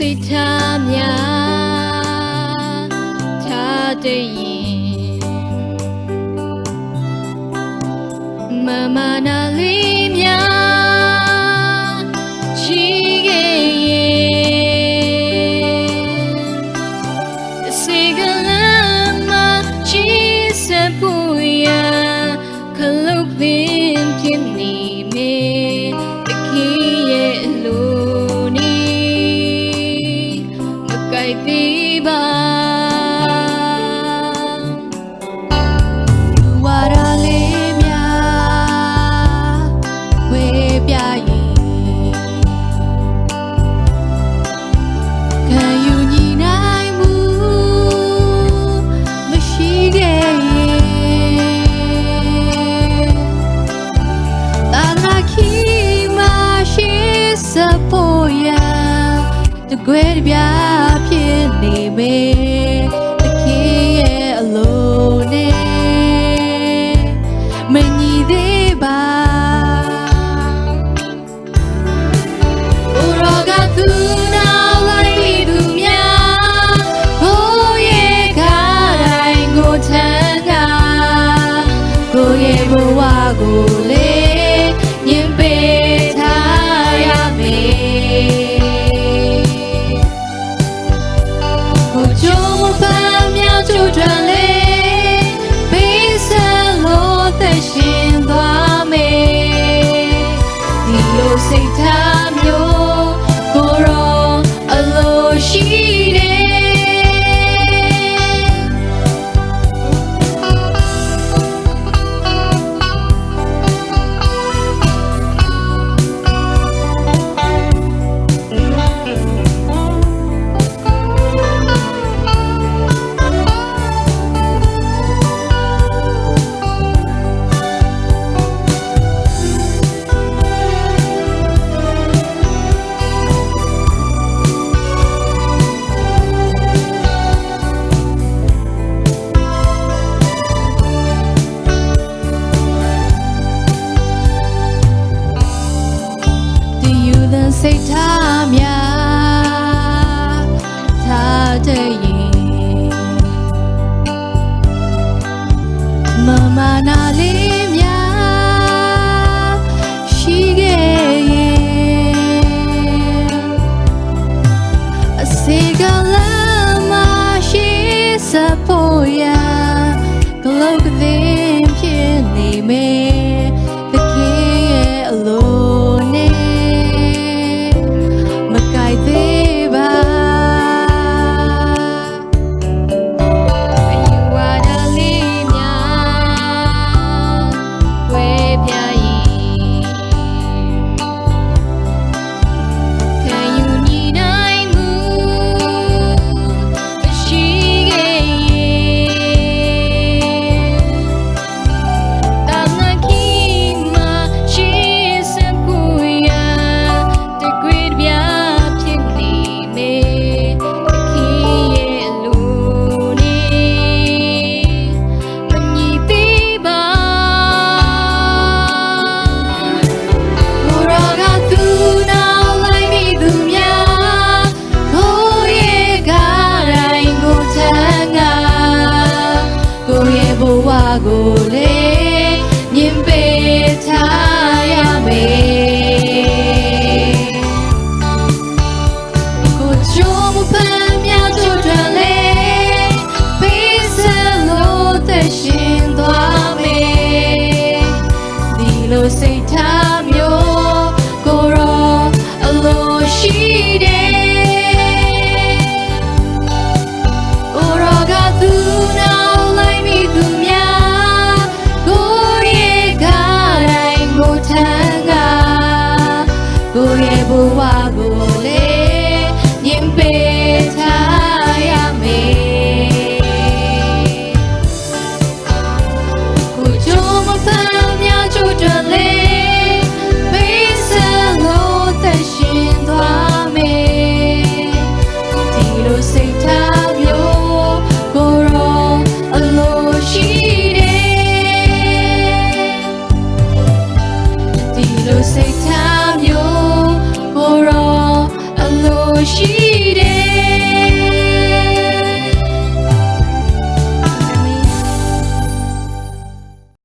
စိတ်ထားများထားတဲ့ရင်မမနာလေးများရှိခဲ့ရင်စေကလမ်းမှာရှိစဖို့ရခလုတ်ပင်ဖြစ်နေမေတခင်ရဲ့အလိုနေမကြိုက်သေးပါကွယ်ပြဖြစ်နေမေတခင်ရဲ့အလိုနဲ့မညီသေးပါဘုရောကသူနောက်လိုက်သူများဘိုးရဲ့ကားတိုင်းကိုထမ်းကကိုရဲ့ဘဝကိုလေရင်ပေးထားရမေ转泪，悲伤落在心端美。你有谁他有不容而落西的？စိတ်ထားများထားတဲ့ရင်မမနာလေးများရှိခဲ့ရင်အစေကလမ်းမှာရှိစဖို့ရဂလုတ်ကလေးဖြစ်နေမေတခင်ရဲ့အလိုနဲ့ကိုလေညင်ပေးထားရမေကိုချိုးမပန်းများတို့တွင်လေပေးစလို့သက်ရှင်သွားမေဒီလိုစိတ်ထားမျိုးကိုရောအလိုရှိတယ်ဘဝကိုလေညင်ပေးထားရမေကိုချိုးမပန်းများချိုးတွင်လေပေးစလို့သက်ရှင်သွားမေဒီလိုစိတ်ထားမျိုးကိုရောအလိုရှိတယ်ဒီလိုစိတ်ထား